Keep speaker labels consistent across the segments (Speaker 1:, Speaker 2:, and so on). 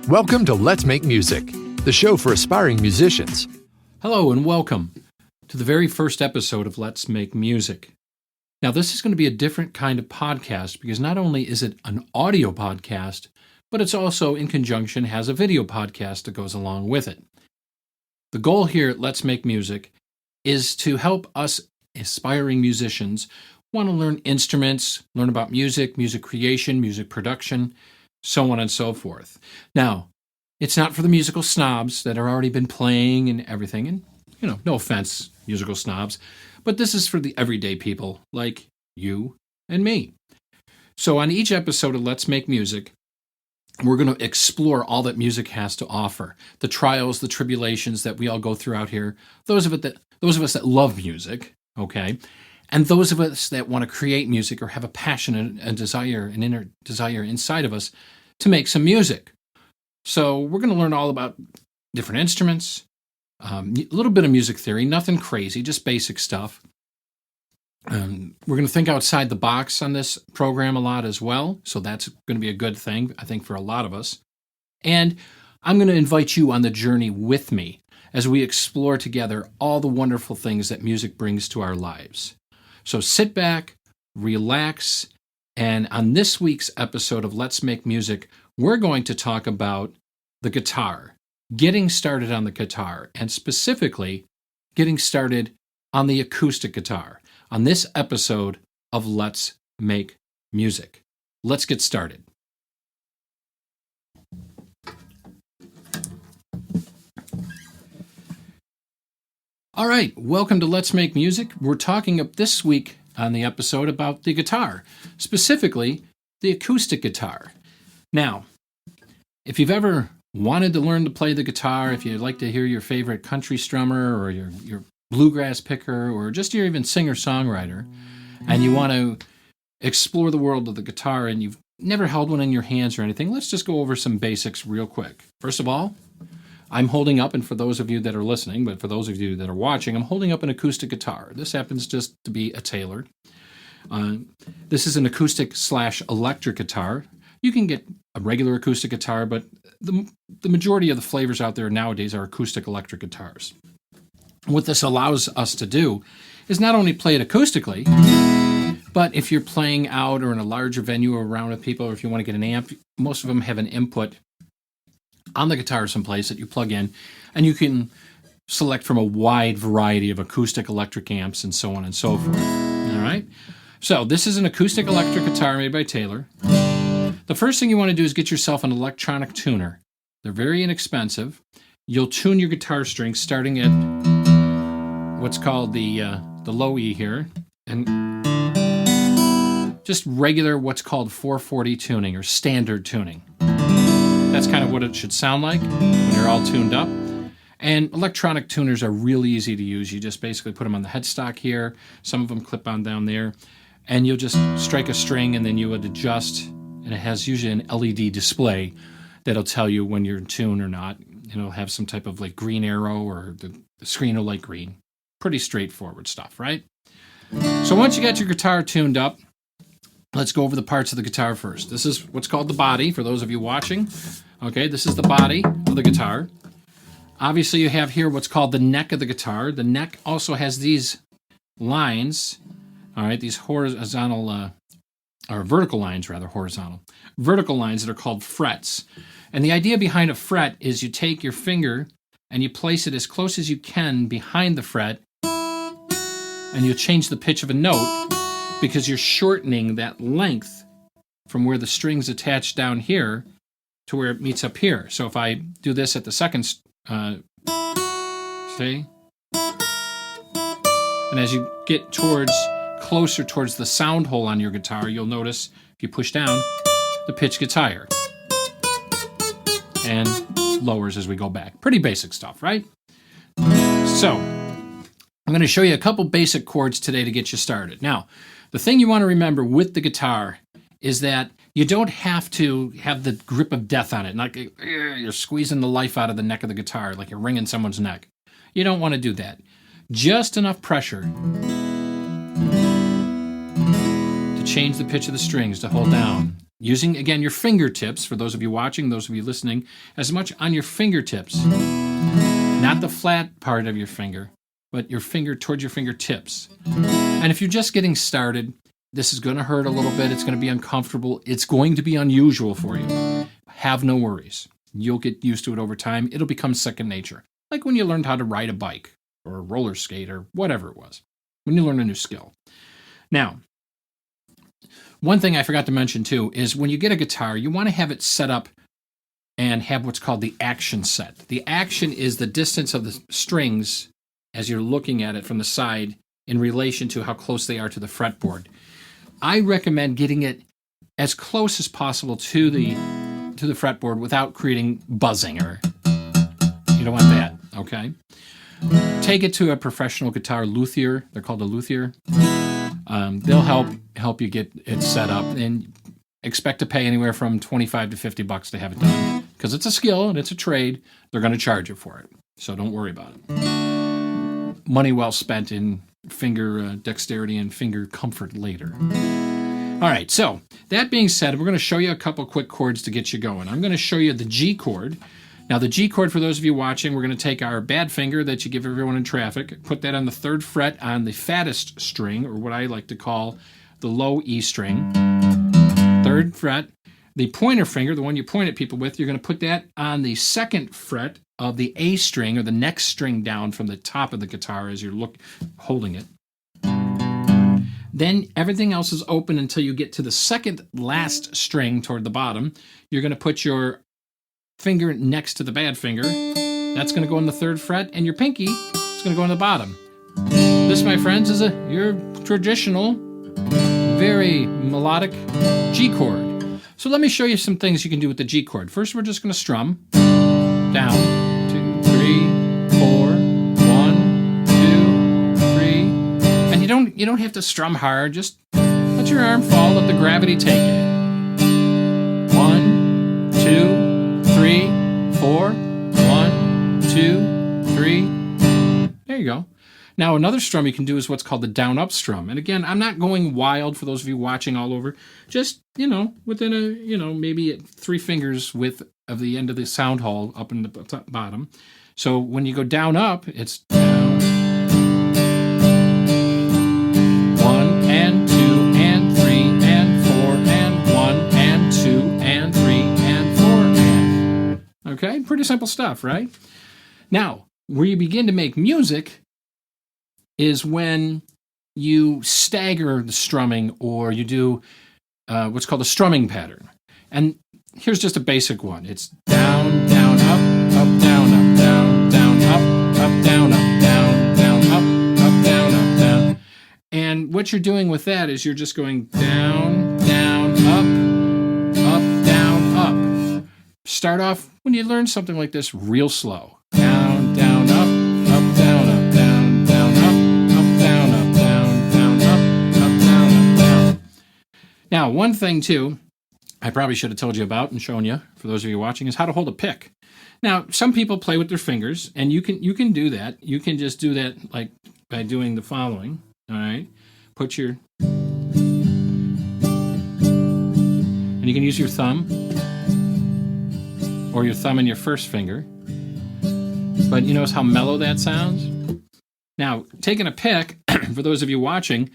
Speaker 1: Welcome to Let's Make Music, the show for aspiring musicians.
Speaker 2: Hello and welcome to the very first episode of Let's Make Music. Now, this is going to be a different kind of podcast because not only is it an audio podcast, but it's also in conjunction has a video podcast that goes along with it. The goal here at Let's Make Music is to help us aspiring musicians want to learn instruments, learn about music, music creation, music production, so on and so forth. Now, it's not for the musical snobs that have already been playing and everything, and, no offense, musical snobs, but this is for the everyday people like you and me. So on each episode of Let's Make Music, we're going to explore all that music has to offer, the trials, the tribulations that we all go through out here, those of us that love music, okay, and those of us that want to create music or have a passion and a desire, an inner desire inside of us to make some music. So we're going to learn all about different instruments, a little bit of music theory, nothing crazy, just basic stuff. We're going to think outside the box on this program a lot as well, so that's going to be a good thing, I think, for a lot of us. And I'm going to invite you on the journey with me as we explore together all the wonderful things that music brings to our lives. So sit back, relax, and on this week's episode of Let's Make Music, we're going to talk about the guitar, getting started on the guitar, and specifically getting started on the acoustic guitar on this episode of Let's Make Music. Let's get started. All right, welcome to Let's Make Music. We're talking up this week on the episode about the guitar, specifically the acoustic guitar. Now, if you've ever wanted to learn to play the guitar, if you'd like to hear your favorite country strummer or your bluegrass picker or just your even singer-songwriter, and you want to explore the world of the guitar and you've never held one in your hands or anything, let's just go over some basics real quick. First of all, I'm holding up, and for those of you that are listening, but for those of you that are watching, I'm holding up an acoustic guitar. This happens just to be a Taylor. This is an acoustic/electric guitar. You can get a regular acoustic guitar, but the majority of the flavors out there nowadays are acoustic electric guitars. What this allows us to do is not only play it acoustically, but if you're playing out or in a larger venue or around with people, or if you want to get an amp, most of them have an input on the guitar someplace that you plug in, and you can select from a wide variety of acoustic electric amps and so on and so forth. All right? So this is an acoustic electric guitar made by Taylor. The first thing you want to do is get yourself an electronic tuner. They're very inexpensive. You'll tune your guitar strings starting at what's called the low E here, and just regular what's called 440 tuning or standard tuning. That's kind of what it should sound like when you're all tuned up. And electronic tuners are really easy to use. You just basically put them on the headstock here. Some of them clip on down there. And you'll just strike a string and then you would adjust. And it has usually an LED display that'll tell you when you're in tune or not. And it'll have some type of like green arrow or the screen will light green. Pretty straightforward stuff, right? So once you got your guitar tuned up, let's go over the parts of the guitar first. This is what's called the body, for those of you watching. Okay, this is the body of the guitar. Obviously, you have here what's called the neck of the guitar. The neck also has these lines, all right, these horizontal, or vertical lines, rather, horizontal. Vertical lines that are called frets. And the idea behind a fret is you take your finger and you place it as close as you can behind the fret, and you change the pitch of a note, because you're shortening that length from where the string's attached down here to where it meets up here. So if I do this at the second, see? And as you get closer towards the sound hole on your guitar, you'll notice if you push down, the pitch gets higher and lowers as we go back. Pretty basic stuff, right? So I'm going to show you a couple basic chords today to get you started. Now, the thing you want to remember with the guitar is that you don't have to have the grip of death on it. Like you're squeezing the life out of the neck of the guitar, like you're wringing someone's neck. You don't want to do that. Just enough pressure to change the pitch of the strings to hold down using, again, your fingertips, for those of you watching, those of you listening, as much on your fingertips, not the flat part of your finger, but your finger towards your fingertips. And if you're just getting started, this is going to hurt a little bit. It's going to be uncomfortable. It's going to be unusual for you. Have no worries. You'll get used to it over time. It'll become second nature. Like when you learned how to ride a bike or a roller skate or whatever it was, when you learn a new skill. Now, one thing I forgot to mention too is when you get a guitar, you want to have it set up and have what's called the action set. The action is the distance of the strings as you're looking at it from the side in relation to how close they are to the fretboard. I recommend getting it as close as possible to the fretboard without creating buzzing, or you don't want that, okay? Take it to a professional guitar luthier. They're called a luthier. They'll help you get it set up, and expect to pay anywhere from $25 to $50 to have it done. Because it's a skill and it's a trade, they're going to charge you for it. So don't worry about it. Money well spent in finger dexterity and finger comfort later. All right, so that being said, we're going to show you a couple quick chords to get you going. I'm going to show you the G chord. Now, the G chord, for those of you watching, we're going to take our bad finger that you give everyone in traffic, put that on the 3rd fret on the fattest string, or what I like to call the low E string. 3rd fret. The pointer finger, the one you point at people with, you're going to put that on the 2nd fret of the A string, or the next string down from the top of the guitar as you're holding it. Then everything else is open until you get to the 2nd last string toward the bottom. You're going to put your finger next to the bad finger. That's going to go on the 3rd fret, and your pinky is going to go on the bottom. This, my friends, is your traditional, very melodic G chord. So let me show you some things you can do with the G chord. First, we're just going to strum down, 2, 3, 4, 1, 2, 3. And you don't have to strum hard. Just let your arm fall, let the gravity take it. 1, 2, 3, 4, 1, 2, 3. There you go. Now, another strum you can do is what's called the down-up strum. And again, I'm not going wild for those of you watching all over. Just, within maybe 3 fingers width of the end of the sound hole up in the bottom. So when you go down-up, it's down. 1 and 2 and 3 and 4 and 1 and 2 and 3 and 4 and. Okay, pretty simple stuff, right? Now, where you begin to make music is when you stagger the strumming, or you do what's called a strumming pattern. And here's just a basic one. It's down, down, up, down, up, down, down, up, down, up, down, down, up, down, up, down. And what you're doing with that is you're just going down, down, up, down, up. Start off, when you learn something like this, real slow. Down, down, up, down, up, down, down, up, down, up, down, down, up, down, up, down. Now, one thing, too, I probably should have told you about and shown you, for those of you watching, is how to hold a pick. Now, some people play with their fingers, and you can do that. You can just do that like by doing the following, all right? Put your... And you can use your thumb, or your thumb and your first finger. But you notice how mellow that sounds? Now, taking a pick, for those of you watching,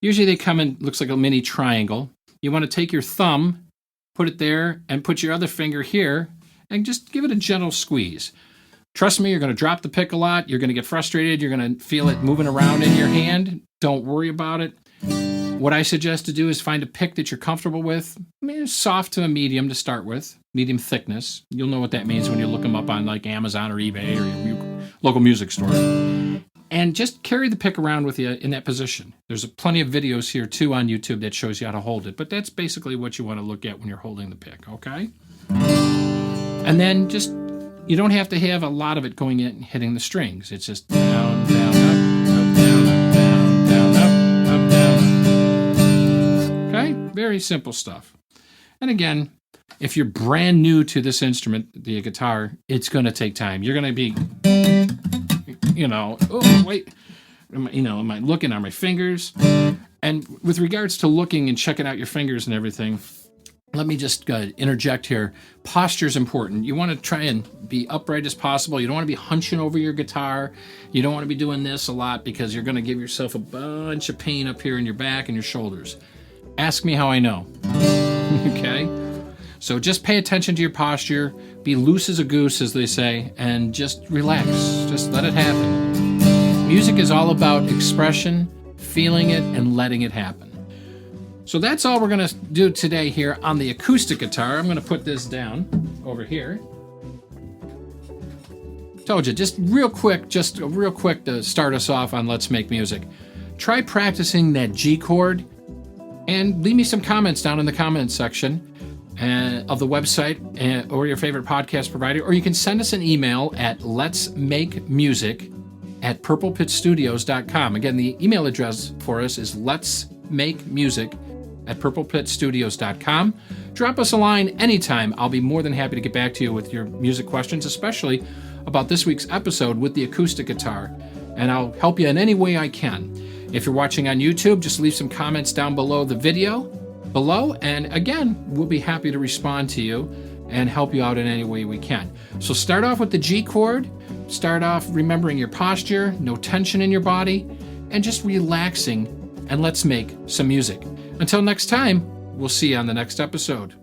Speaker 2: usually they come in, looks like a mini triangle. You want to take your thumb, put it there, and put your other finger here, and just give it a gentle squeeze. Trust me, you're going to drop the pick a lot. You're going to get frustrated. You're going to feel it moving around in your hand. Don't worry about it. What I suggest to do is find a pick that you're comfortable with. Soft to a medium to start with, medium thickness. You'll know what that means when you look them up on like Amazon or eBay or your local music store. And just carry the pick around with you in that position. There's plenty of videos here too on YouTube that shows you how to hold it, but that's basically what you want to look at when you're holding the pick, okay? And then just, you don't have to have a lot of it going in and hitting the strings. It's just down, down, up, down, up, down, down, up, down. Okay? Very simple stuff. And again, if you're brand new to this instrument, the guitar, it's going to take time. You're going to be, oh, wait, am I looking at my fingers? And with regards to looking and checking out your fingers and everything, let me just interject here. Posture is important. You want to try and be upright as possible. You don't want to be hunching over your guitar. You don't want to be doing this a lot because you're going to give yourself a bunch of pain up here in your back and your shoulders. Ask me how I know. Okay? So just pay attention to your posture. Be loose as a goose, as they say, and just relax. Just let it happen. Music is all about expression, feeling it, and letting it happen. So that's all we're going to do today here on the acoustic guitar. I'm going to put this down over here. Told you, just real quick to start us off on Let's Make Music. Try practicing that G chord and leave me some comments down in the comments section of the website or your favorite podcast provider, or you can send us an email at letsmakemusic@purplepitstudios.com. Again, the email address for us is letsmakemusic@purplepitstudios.com. Drop us a line anytime. I'll be more than happy to get back to you with your music questions, especially about this week's episode with the acoustic guitar, and I'll help you in any way I can. If you're watching on YouTube, just leave some comments down below the video below, and again, we'll be happy to respond to you and help you out in any way we can. So start off with the G chord. Start off remembering your posture, no tension in your body, and just relaxing, and let's make some music. Until next time, we'll see you on the next episode.